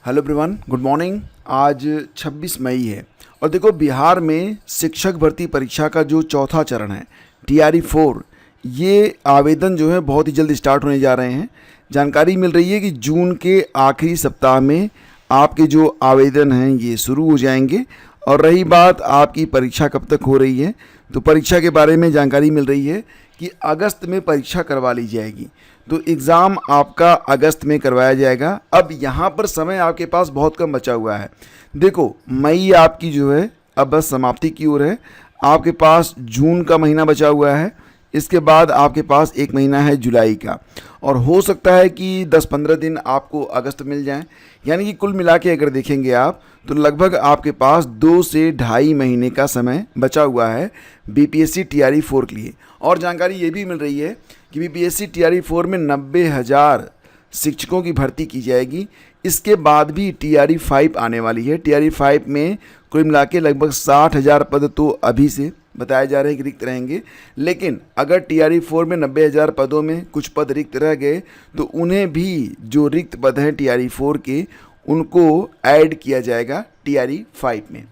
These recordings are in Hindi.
Hello everyone, good morning. आज 26 मई है और देखो बिहार में शिक्षक भर्ती परीक्षा का जो चौथा चरण है टीआरई 4, ये आवेदन जो है बहुत ही जल्द स्टार्ट होने जा रहे हैं। जानकारी मिल रही है कि जून के आखिरी सप्ताह में आपके जो आवेदन हैं ये शुरू हो जाएंगे। और रही बात आपकी परीक्षा कब तक हो रही है, तो परीक्षा के बारे में जानकारी मिल रही है कि अगस्त में परीक्षा करवा ली जाएगी। तो एग्ज़ाम आपका अगस्त में करवाया जाएगा। अब यहाँ पर समय आपके पास बहुत कम बचा हुआ है। देखो मई आपकी जो है अब बस समाप्ति की ओर है। आपके पास जून का महीना बचा हुआ है, इसके बाद आपके पास एक महीना है जुलाई का, और हो सकता है कि 10-15 दिन आपको अगस्त मिल जाएं। यानी कि कुल मिला के अगर देखेंगे आप तो लगभग आपके पास 2 से ढाई महीने का समय बचा हुआ है बीपीएससी टीआरई 4 के लिए। और जानकारी ये भी मिल रही है कि बीपीएससी टीआरई 4 में 90,000 शिक्षकों की भर्ती की जाएगी। इसके बाद भी टीआरई 5 आने वाली है। टीआरई 5 में कुल मिला के लगभग 60,000 पद तो अभी से बताए जा रहे हैं कि रिक्त रहेंगे, लेकिन अगर टीआरई 4 में 90,000 पदों में कुछ पद रिक्त रह गए तो उन्हें भी जो रिक्त पद हैं टीआरई 4 के उनको ऐड किया जाएगा टीआरई 5 में।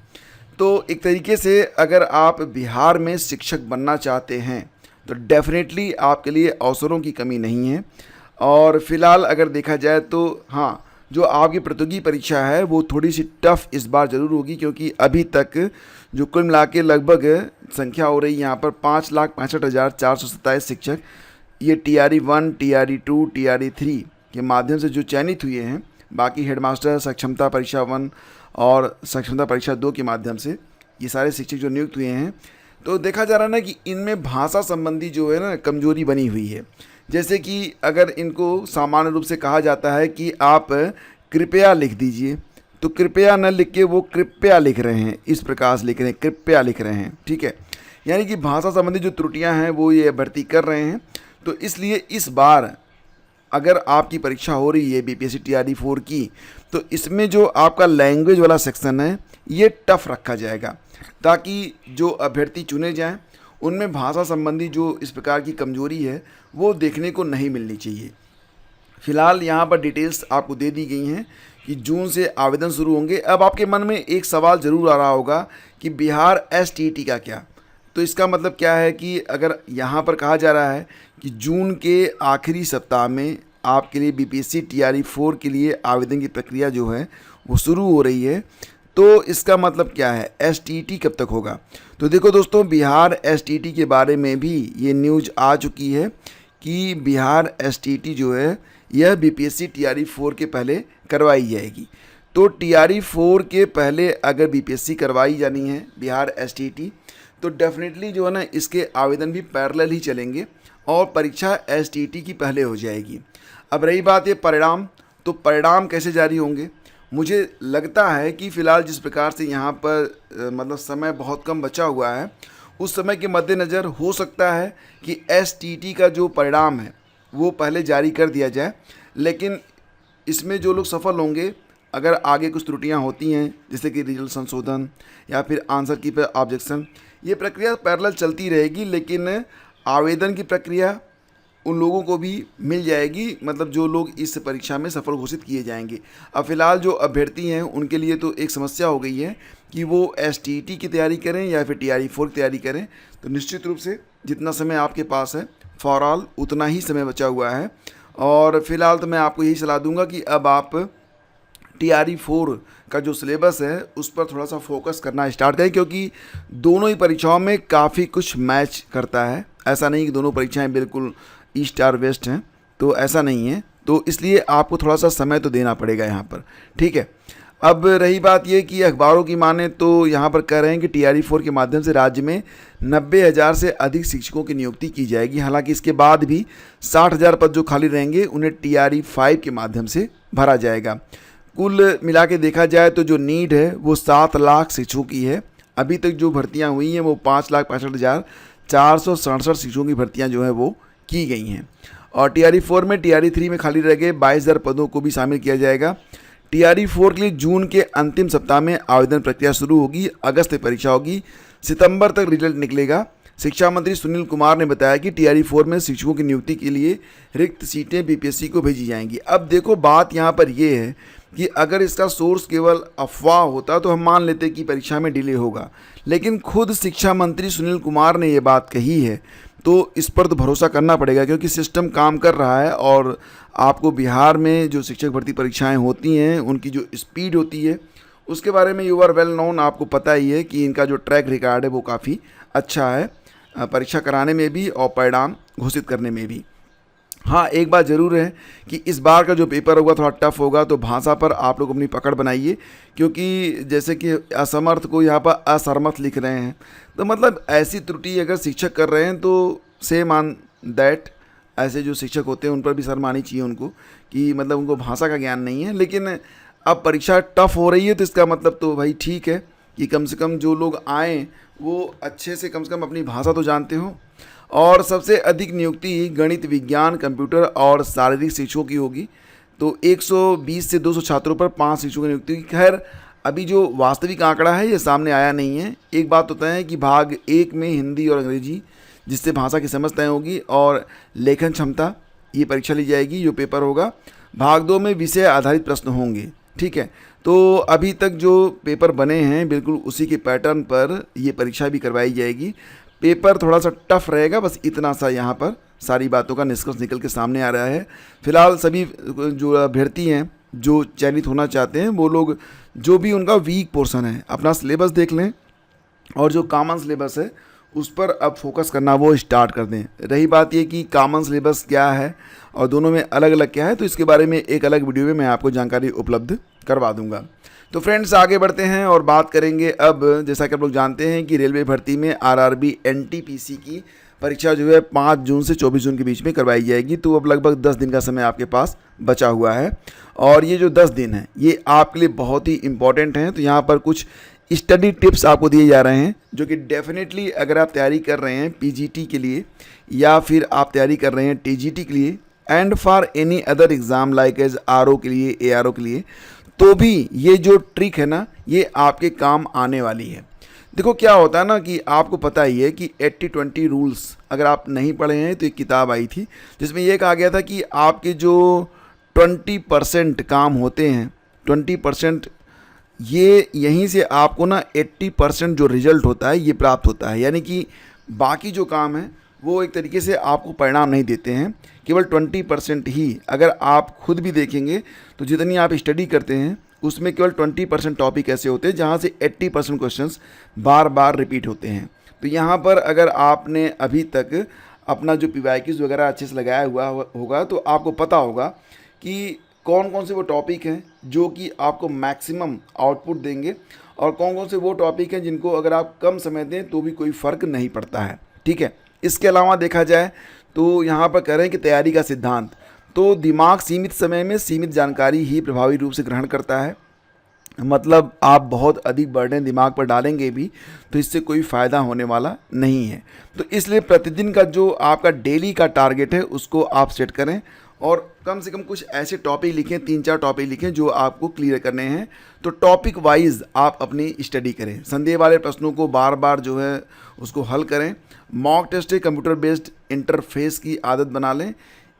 तो एक तरीके से अगर आप बिहार में शिक्षक बनना चाहते हैं तो डेफिनेटली आपके लिए अवसरों की कमी नहीं है। और फिलहाल अगर देखा जाए तो हाँ, जो आपकी प्रतियोगी परीक्षा है वो थोड़ी सी टफ इस बार ज़रूर होगी, क्योंकि अभी तक जो कुल मिला के लगभग संख्या हो रही है यहाँ पर 5,65,427 शिक्षक ये टीआरई 1, टीआरई 2, टीआरई 3 के माध्यम से जो चयनित हुए हैं। बाकी हेडमास्टर सक्षमता परीक्षा 1 और सक्षमता परीक्षा 2 के माध्यम से ये सारे शिक्षक जो नियुक्त हुए हैं। तो देखा जा रहा है ना कि इनमें भाषा संबंधी जो है ना कमजोरी बनी हुई है। जैसे कि अगर इनको सामान्य रूप से कहा जाता है कि आप कृपया लिख दीजिए, तो कृपया न लिख के वो कृपया लिख रहे हैं, इस प्रकार से लिख रहे हैं, कृपया लिख रहे हैं। ठीक है, यानी कि भाषा संबंधी जो त्रुटियां हैं वो ये भर्ती कर रहे हैं। तो इसलिए इस बार अगर आपकी परीक्षा हो रही है बीपीएससी टीआरई 4 की, तो इसमें जो आपका लैंग्वेज वाला सेक्शन है ये टफ रखा जाएगा, ताकि जो अभ्यर्थी चुने जाएं उनमें भाषा संबंधी जो इस प्रकार की कमजोरी है वो देखने को नहीं मिलनी चाहिए। फिलहाल यहाँ पर डिटेल्स आपको दे दी गई हैं कि जून से आवेदन शुरू होंगे। अब आपके मन में एक सवाल ज़रूर आ रहा होगा कि बिहार एसटीईटी का क्या। तो इसका मतलब क्या है कि अगर यहाँ पर कहा जा रहा है कि जून के आखिरी सप्ताह में आपके लिए बीपीएससी टीआरई 4 के लिए आवेदन की प्रक्रिया जो है वो शुरू हो रही है, तो इसका मतलब क्या है, एसटीईटी कब तक होगा। तो देखो दोस्तों, बिहार एसटीईटी के बारे में भी ये न्यूज़ आ चुकी है कि बिहार एसटीईटी जो है यह बीपीएससी टीआरई 4 के पहले करवाई जाएगी। तो टीआरई 4 के पहले अगर बीपीएससी करवाई जानी है बिहार एसटीईटी, तो डेफिनेटली जो है ना इसके आवेदन भी पैरेलल ही चलेंगे और परीक्षा एसटीईटी की पहले हो जाएगी। अब रही बात ये परिणाम, तो परिणाम कैसे जारी होंगे। मुझे लगता है कि फ़िलहाल जिस प्रकार से यहाँ पर मतलब समय बहुत कम बचा हुआ है, उस समय के मद्देनज़र हो सकता है कि एसटीईटी का जो परिणाम है वो पहले जारी कर दिया जाए। लेकिन इसमें जो लोग सफल होंगे, अगर आगे कुछ त्रुटियां होती हैं जैसे कि रिजल्ट संशोधन या फिर आंसर की पर ऑब्जेक्शन, ये प्रक्रिया पैरेलल चलती रहेगी। लेकिन आवेदन की प्रक्रिया उन लोगों को भी मिल जाएगी, मतलब जो लोग इस परीक्षा में सफल घोषित किए जाएंगे। अब फिलहाल जो अभ्यर्थी हैं उनके लिए तो एक समस्या हो गई है कि वो एसटीईटी की तैयारी करें या फिर टीआरई 4 की तैयारी करें। तो निश्चित रूप से जितना समय आपके पास है फॉर ऑल उतना ही समय बचा हुआ है। और फिलहाल तो मैं आपको यही सलाह दूंगा कि अब आप टीआरई 4 का जो सिलेबस है उस पर थोड़ा सा फोकस करना स्टार्ट करें, क्योंकि दोनों ही परीक्षाओं में काफ़ी कुछ मैच करता है। ऐसा नहीं कि दोनों परीक्षाएं बिल्कुल ईस्ट और वेस्ट हैं, तो ऐसा नहीं है। तो इसलिए आपको थोड़ा सा समय तो देना पड़ेगा यहाँ पर। ठीक है, अब रही बात ये कि अखबारों की माने तो यहाँ पर कह रहे हैं कि टीआरई 4 के माध्यम से राज्य में 90,000 से अधिक शिक्षकों की नियुक्ति की जाएगी। हालांकि इसके बाद भी 60,000 पद जो खाली रहेंगे उन्हें टीआरई 5 के माध्यम से भरा जाएगा। कुल मिला के देखा जाए तो जो नीड है वो 7 लाख शिक्षकों की है। अभी तक जो भर्तियाँ हुई हैं वो 5,65,467 शिक्षकों की भर्तियाँ जो हैं वो की गई हैं। और टीआरई 4 में टीआरई 3 में खाली रह गए 22,000 पदों को भी शामिल किया जाएगा। टीआरई 4 के लिए जून के अंतिम सप्ताह में आवेदन प्रक्रिया शुरू होगी, अगस्त में परीक्षा होगी, सितंबर तक रिजल्ट निकलेगा। शिक्षा मंत्री सुनील कुमार ने बताया कि टीआरई 4 में शिक्षकों की नियुक्ति के लिए रिक्त सीटें बीपीएससी को भेजी जाएंगी। अब देखो बात यहाँ पर ये है कि अगर इसका सोर्स केवल अफवाह होता तो हम मान लेते कि परीक्षा में डिले होगा, लेकिन खुद शिक्षा मंत्री सुनील कुमार ने ये बात कही है, तो इस पर तो भरोसा करना पड़ेगा क्योंकि सिस्टम काम कर रहा है। और आपको बिहार में जो शिक्षक भर्ती परीक्षाएं होती हैं उनकी जो स्पीड होती है उसके बारे में यू आर वेल नोन, आपको पता ही है कि इनका जो ट्रैक रिकॉर्ड है वो काफ़ी अच्छा है, परीक्षा कराने में भी और परिणाम घोषित करने में भी। हाँ, एक बात ज़रूर है कि इस बार का जो पेपर होगा थोड़ा टफ होगा, तो भाषा पर आप लोग अपनी पकड़ बनाइए, क्योंकि जैसे कि असमर्थ को यहाँ पर असमर्थ लिख रहे हैं, तो मतलब ऐसी त्रुटि अगर शिक्षक कर रहे हैं तो सेम ऑन दैट ऐसे जो शिक्षक होते हैं उन पर भी शर्म आनी चाहिए उनको, कि मतलब उनको भाषा का ज्ञान नहीं है। लेकिन अब परीक्षा टफ हो रही है तो इसका मतलब तो भाई ठीक है कि कम से कम जो लोग आएँ वो अच्छे से कम अपनी भाषा तो जानते हो। और सबसे अधिक नियुक्ति गणित, विज्ञान, कंप्यूटर और शारीरिक शिक्षकों की होगी, तो 120 से 200 छात्रों पर 5 शिक्षकों की नियुक्ति की। खैर अभी जो वास्तविक आंकड़ा है ये सामने आया नहीं है। एक बात होता है कि भाग 1 में हिंदी और अंग्रेजी, जिससे भाषा की समझ तय होगी, और लेखन क्षमता, ये परीक्षा ली जाएगी जो पेपर होगा। भाग 2 में विषय आधारित प्रश्न होंगे, ठीक है। तो अभी तक जो पेपर बने हैं बिल्कुल उसी के पैटर्न पर ये परीक्षा भी करवाई जाएगी। पेपर थोड़ा सा टफ रहेगा, बस इतना सा यहाँ पर सारी बातों का निष्कर्ष निकल के सामने आ रहा है। फिलहाल सभी जो अभ्यर्थी हैं जो चयनित होना चाहते हैं वो लोग जो भी उनका वीक पोर्शन है अपना सिलेबस देख लें, और जो कॉमन सिलेबस है उस पर अब फोकस करना वो स्टार्ट कर दें। रही बात ये कि कॉमन सिलेबस क्या है और दोनों में अलग अलग क्या है, तो इसके बारे में एक अलग वीडियो में मैं आपको जानकारी उपलब्ध करवा दूंगा। तो फ्रेंड्स आगे बढ़ते हैं और बात करेंगे अब, जैसा कि आप लोग जानते हैं कि रेलवे भर्ती में आरआरबी एनटीपीसी की परीक्षा जो है 5 जून से 24 जून के बीच में करवाई जाएगी। तो अब लगभग 10 दिन का समय आपके पास बचा हुआ है, और ये जो 10 दिन हैं ये आपके लिए बहुत ही इम्पॉर्टेंट हैं। तो यहाँ पर कुछ स्टडी टिप्स आपको दिए जा रहे हैं जो कि डेफिनेटली अगर आप तैयारी कर रहे हैं पीजीटी के लिए या फिर आप तैयारी कर रहे हैं टीजीटी के लिए and for any other exam like as RO के लिए, एआरओ के लिए, तो भी ये जो ट्रिक है ना ये आपके काम आने वाली है। देखो क्या होता है ना कि आपको पता ही है कि 80-20 रूल्स अगर आप नहीं पढ़े हैं तो एक किताब आई थी जिसमें ये कहा गया था कि आपके जो 20% काम होते हैं, 20% ये यहीं से आपको ना 80% जो रिजल्ट होता है ये प्राप्त होता है। यानी कि बाकी जो काम है वो एक तरीके से आपको परिणाम नहीं देते हैं, केवल 20% ही। अगर आप खुद भी देखेंगे तो जितनी आप स्टडी करते हैं उसमें केवल 20% टॉपिक ऐसे होते हैं जहाँ से 80% क्वेश्चंस बार बार रिपीट होते हैं। तो यहाँ पर अगर आपने अभी तक अपना जो पीवाईक्यूज़ वगैरह अच्छे से लगाया हुआ होगा तो आपको पता होगा कि कौन कौन से वो टॉपिक हैं जो कि आपको मैक्सिमम आउटपुट देंगे और कौन कौन से वो टॉपिक हैं जिनको अगर आप कम समय दें तो भी कोई फ़र्क नहीं पड़ता है, ठीक है। इसके अलावा देखा जाए तो यहाँ पर कह रहे हैं कि तैयारी का सिद्धांत, तो दिमाग सीमित समय में सीमित जानकारी ही प्रभावी रूप से ग्रहण करता है। मतलब आप बहुत अधिक बर्डन दिमाग पर डालेंगे भी तो इससे कोई फ़ायदा होने वाला नहीं है। तो इसलिए प्रतिदिन का जो आपका डेली का टारगेट है उसको आप सेट करें और कम से कम कुछ ऐसे टॉपिक लिखें, 3-4 टॉपिक लिखें जो आपको क्लियर करने हैं। तो टॉपिक वाइज आप अपनी स्टडी करें, संदेह वाले प्रश्नों को बार बार जो है उसको हल करें। Mock test computer based interface की आदत बना लें,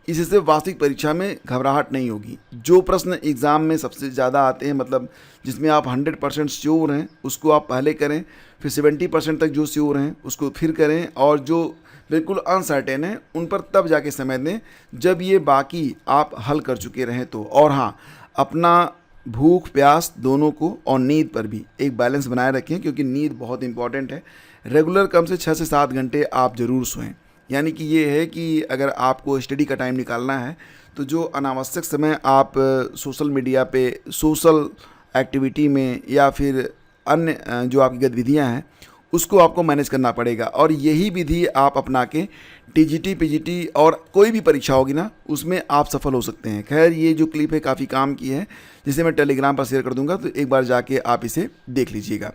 इससे वास्तविक परीक्षा में घबराहट नहीं होगी। जो प्रश्न एग्ज़ाम में सबसे ज़्यादा आते हैं, मतलब जिसमें आप 100% श्योर हैं उसको आप पहले करें, फिर 70% तक जो श्योर हैं उसको फिर करें, और जो बिल्कुल अनसर्टेन है उन पर तब जाके समय दें जब ये बाकी आप हल कर चुके रहें तो। और हाँ, अपना भूख प्यास दोनों को और नींद पर भी एक बैलेंस बनाए रखें, क्योंकि नींद बहुत इंपॉर्टेंट है। रेगुलर कम से 6 से 7 घंटे आप ज़रूर सोएं। यानी कि ये है कि अगर आपको स्टडी का टाइम निकालना है तो जो अनावश्यक समय आप सोशल मीडिया पे, सोशल एक्टिविटी में या फिर अन्य जो आपकी गतिविधियाँ हैं उसको आपको मैनेज करना पड़ेगा। और यही विधि आप अपना के टीजीटी, पीजीटी और कोई भी परीक्षा होगी ना उसमें आप सफल हो सकते हैं। खैर ये जो क्लिप है काफ़ी काम की है, जिसे मैं टेलीग्राम पर शेयर कर दूंगा, तो एक बार जाके आप इसे देख लीजिएगा।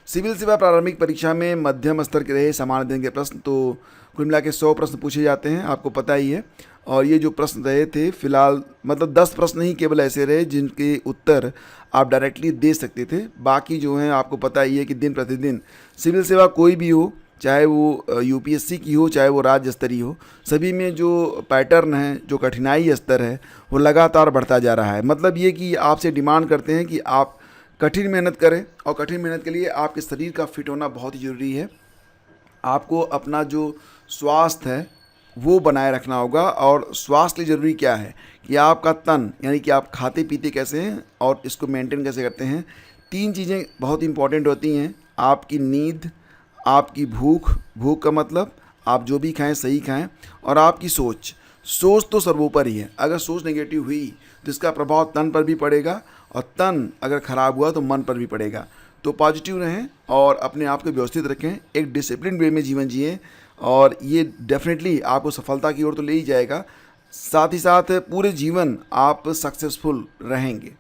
सिविल सेवा प्रारंभिक परीक्षा में मध्यम स्तर के रहे सामान्य अध्ययन के प्रश्न, तो कुल मिला के 100 प्रश्न पूछे जाते हैं, आपको पता ही है। और ये जो प्रश्न रहे थे फिलहाल मतलब 10 प्रश्न ही केवल ऐसे रहे जिनके उत्तर आप डायरेक्टली दे सकते थे। बाकी जो हैं आपको पता ही है कि दिन प्रतिदिन सिविल सेवा कोई भी हो चाहे वो यूपीएससी की हो चाहे वो राज्य स्तरीय हो, सभी में जो पैटर्न है, जो कठिनाई स्तर है वो लगातार बढ़ता जा रहा है। मतलब ये कि आपसे डिमांड करते हैं कि आप कठिन मेहनत करें, और कठिन मेहनत के लिए आपके शरीर का फिट होना बहुत ही ज़रूरी है। आपको अपना जो स्वास्थ्य है वो बनाए रखना होगा, और स्वास्थ्य लिए ज़रूरी क्या है कि आपका तन, यानी कि आप खाते पीते कैसे हैं और इसको मेंटेन कैसे करते हैं। 3 चीज़ें बहुत इंपॉर्टेंट होती हैं, आपकी नींद, आपकी भूख, भूख का मतलब आप जो भी खाएं सही खाएं, और आपकी सोच। सोच तो सर्वोपरि है। अगर सोच नेगेटिव हुई तो इसका प्रभाव तन पर भी पड़ेगा, और तन अगर ख़राब हुआ तो मन पर भी पड़ेगा। तो पॉजिटिव रहें और अपने आप को व्यवस्थित रखें, एक डिसिप्लिन वे में जीवन जिएं, और ये डेफिनेटली आपको सफलता की ओर तो ले ही जाएगा, साथ ही साथ पूरे जीवन आप सक्सेसफुल रहेंगे।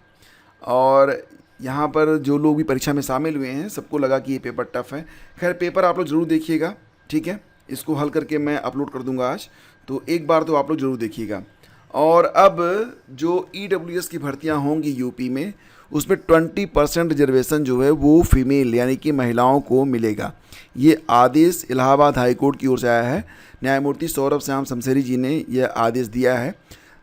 और यहाँ पर जो लोग भी परीक्षा में शामिल हुए हैं, सबको लगा कि ये पेपर टफ है। खैर, पेपर आप लोग ज़रूर देखिएगा, ठीक है। इसको हल करके मैं अपलोड कर दूंगा आज, तो एक बार तो आप लोग ज़रूर देखिएगा। और अब जो ईडब्ल्यूएस की भर्तियाँ होंगी यूपी में, उसमें 20% रिजर्वेशन जो है वो फीमेल यानी कि महिलाओं को मिलेगा। ये आदेश इलाहाबाद हाई कोर्ट की ओर से आया है। न्यायमूर्ति सौरभ श्याम शमशेरी जी ने यह आदेश दिया है।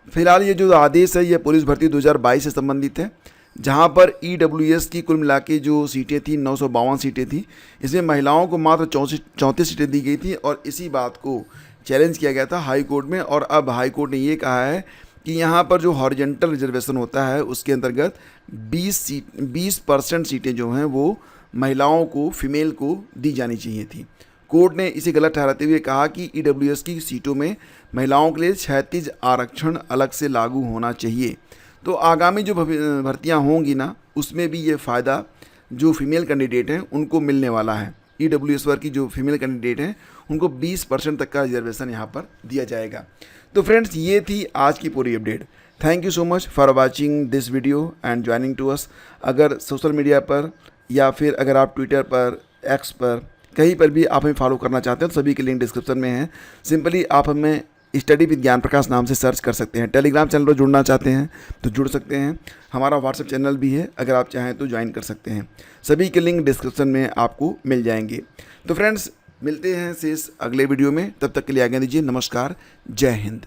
फिलहाल ये जो आदेश है ये पुलिस भर्ती 2022 से संबंधित है, जहां पर ईडब्ल्यूएस की कुल मिला के जो सीटें थी 952 सीटें थी, इसमें महिलाओं को मात्र 34 सीटें दी गई थी, और इसी बात को चैलेंज किया गया था हाई कोर्ट में। और अब हाई कोर्ट ने ये कहा है कि यहाँ पर जो हॉरिजेंटल रिजर्वेशन होता है उसके अंतर्गत 20% सीटें जो हैं वो महिलाओं को, फीमेल को दी जानी चाहिए थी। कोर्ट ने इसे गलत ठहराते हुए कहा कि ईडब्ल्यूएस की सीटों में महिलाओं के लिए 36 आरक्षण अलग से लागू होना चाहिए। तो आगामी जो भर्तियां होंगी ना, उसमें भी ये फ़ायदा जो फीमेल कैंडिडेट हैं उनको मिलने वाला है। ईडब्ल्यूएस वर्ग की जो फीमेल कैंडिडेट हैं उनको 20% तक का रिजर्वेशन यहाँ पर दिया जाएगा। तो फ्रेंड्स, ये थी आज की पूरी update. Thank you so much for watching this video and joining to us. अगर सोशल मीडिया पर या फिर अगर आप ट्विटर पर, एक्स पर, कहीं पर भी आप हमें फॉलो करना चाहते हैं तो सभी के लिंक डिस्क्रिप्शन में है। सिंपली आप हमें स्टडी विद ज्ञान प्रकाश नाम से सर्च कर सकते हैं। टेलीग्राम चैनल पर जुड़ना चाहते हैं तो जुड़ सकते हैं। हमारा व्हाट्सएप चैनल भी है, अगर आप चाहें तो ज्वाइन कर सकते हैं। सभी के लिंक डिस्क्रिप्शन में आपको मिल जाएंगे। तो फ्रेंड्स, मिलते हैं शेष अगले वीडियो में, तब तक के लिए आज्ञा दीजिए। नमस्कार, जय हिंद।